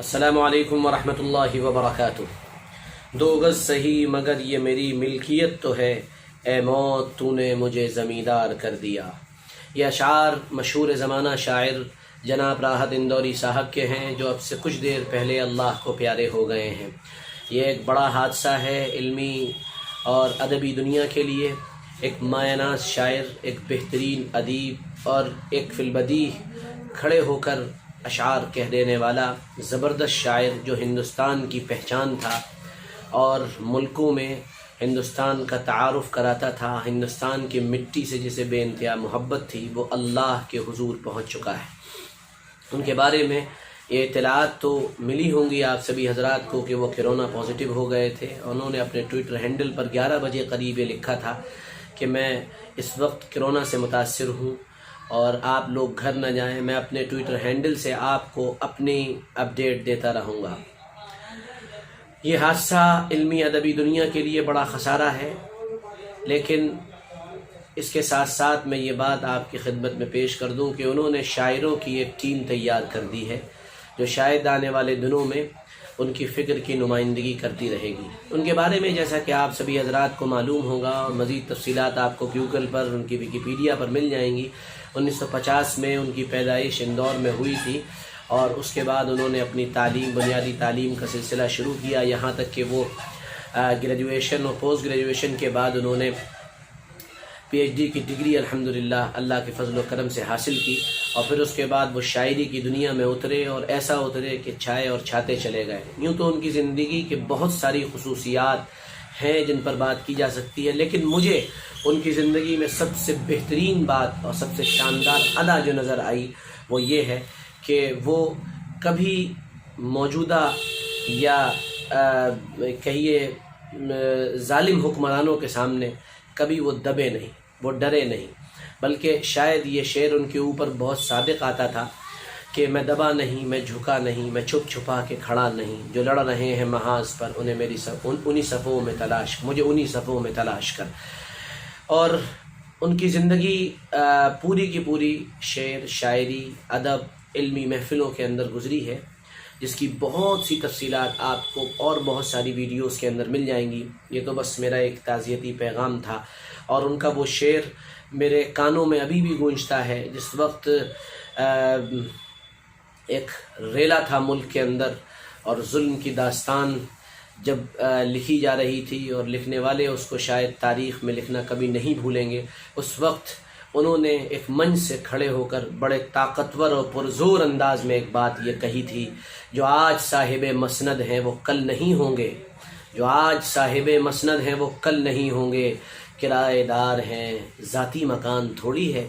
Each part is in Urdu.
السلام علیکم ورحمۃ اللہ وبرکاتہ۔ دو گز سہی مگر یہ میری ملکیت تو ہے، اے موت تو نے مجھے زمیندار کر دیا۔ یہ اشعار مشہور زمانہ شاعر جناب راحت اندوری صاحب کے ہیں، جو اب سے کچھ دیر پہلے اللہ کو پیارے ہو گئے ہیں۔ یہ ایک بڑا حادثہ ہے علمی اور ادبی دنیا کے لیے۔ ایک مایہ ناز شاعر، ایک بہترین ادیب اور ایک فی البدیہہ کھڑے ہو کر اشعار کہہ دینے والا زبردست شاعر، جو ہندوستان کی پہچان تھا اور ملکوں میں ہندوستان کا تعارف کراتا تھا، ہندوستان کی مٹی سے جسے بے انتہا محبت تھی، وہ اللہ کے حضور پہنچ چکا ہے۔ ان کے بارے میں یہ اطلاعات تو ملی ہوں گی آپ سبھی حضرات کو کہ وہ کرونا پازیٹیو ہو گئے تھے۔ انہوں نے اپنے ٹویٹر ہینڈل پر 11 بجے قریب یہ لکھا تھا کہ میں اس وقت کرونا سے متاثر ہوں اور آپ لوگ گھر نہ جائیں، میں اپنے ٹویٹر ہینڈل سے آپ کو اپنی اپڈیٹ دیتا رہوں گا۔ یہ حادثہ علمی ادبی دنیا کے لیے بڑا خسارہ ہے، لیکن اس کے ساتھ ساتھ میں یہ بات آپ کی خدمت میں پیش کر دوں کہ انہوں نے شاعروں کی ایک ٹیم تیار کر دی ہے، جو شاید آنے والے دنوں میں ان کی فکر کی نمائندگی کرتی رہے گی۔ ان کے بارے میں جیسا کہ آپ سبھی حضرات کو معلوم ہوگا اور مزید تفصیلات آپ کو گوگل پر، ان کی ویکیپیڈیا پر مل جائیں گی۔ 1950 میں ان کی پیدائش اندور میں ہوئی تھی اور اس کے بعد انہوں نے اپنی تعلیم، بنیادی تعلیم کا سلسلہ شروع کیا، یہاں تک کہ وہ گریجویشن اور پوسٹ گریجویشن کے بعد انہوں نے پی ایچ ڈی کی ڈگری الحمدللہ اللہ کے فضل و کرم سے حاصل کی، اور پھر اس کے بعد وہ شاعری کی دنیا میں اترے اور ایسا اترے کہ چھائے اور چھاتے چلے گئے۔ یوں تو ان کی زندگی کے بہت ساری خصوصیات ہیں جن پر بات کی جا سکتی ہے، لیکن مجھے ان کی زندگی میں سب سے بہترین بات اور سب سے شاندار ادا جو نظر آئی وہ یہ ہے کہ وہ کبھی موجودہ یا کہیے ظالم حکمرانوں کے سامنے کبھی وہ دبے نہیں، وہ ڈرے نہیں، بلکہ شاید یہ شعر ان کے اوپر بہت صادق آتا تھا کہ میں دبا نہیں، میں جھکا نہیں، میں چھپ چھپا کے کھڑا نہیں، جو لڑ رہے ہیں محاذ پر انہیں میری انہی صفوں میں تلاش، مجھے انہی صفوں میں تلاش کر۔ اور ان کی زندگی پوری کی پوری شعر، شاعری، ادب، علمی محفلوں کے اندر گزری ہے، جس کی بہت سی تفصیلات آپ کو اور بہت ساری ویڈیوز کے اندر مل جائیں گی۔ یہ تو بس میرا ایک تعزیتی پیغام تھا، اور ان کا وہ شعر میرے کانوں میں ابھی بھی گونجتا ہے۔ جس وقت ایک ریلا تھا ملک کے اندر اور ظلم کی داستان جب لکھی جا رہی تھی، اور لکھنے والے اس کو شاید تاریخ میں لکھنا کبھی نہیں بھولیں گے، اس وقت انہوں نے ایک منچ سے کھڑے ہو کر بڑے طاقتور اور پرزور انداز میں ایک بات یہ کہی تھی، جو آج صاحب مسند ہیں وہ کل نہیں ہوں گے، جو آج صاحب مسند ہیں وہ کل نہیں ہوں گے، کرایہ دار ہیں ذاتی مکان تھوڑی ہے۔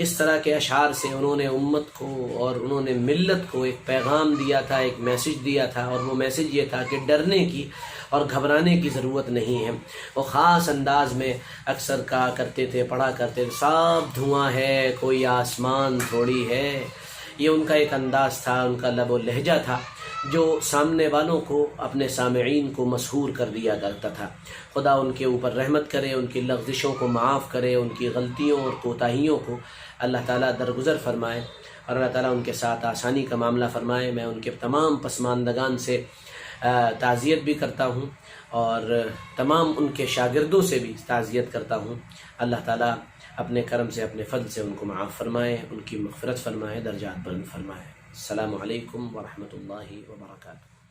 اس طرح کے اشعار سے انہوں نے امت کو اور انہوں نے ملت کو ایک پیغام دیا تھا، ایک میسج دیا تھا، اور وہ میسج یہ تھا کہ ڈرنے کی اور گھبرانے کی ضرورت نہیں ہے۔ وہ خاص انداز میں اکثر کہا کرتے تھے، پڑھا کرتے تھے، صاف دھواں ہے کوئی آسمان تھوڑی ہے۔ یہ ان کا ایک انداز تھا، ان کا لب و لہجہ تھا، جو سامنے والوں کو، اپنے سامعین کو مسحور کر دیا کرتا تھا۔ خدا ان کے اوپر رحمت کرے، ان کی لغزشوں کو معاف کرے، ان کی غلطیوں اور کوتاہیوں کو اللہ تعالیٰ درگزر فرمائے، اور اللہ تعالیٰ ان کے ساتھ آسانی کا معاملہ فرمائے۔ میں ان کے تمام پسماندگان سے تعزیت بھی کرتا ہوں، اور تمام ان کے شاگردوں سے بھی تعزیت کرتا ہوں۔ اللہ تعالیٰ اپنے کرم سے، اپنے فضل سے ان کو معاف فرمائے، ان کی مغفرت فرمائے، درجات بلند فرمائے۔ السلام علیکم ورحمۃ اللہ وبرکاتہ۔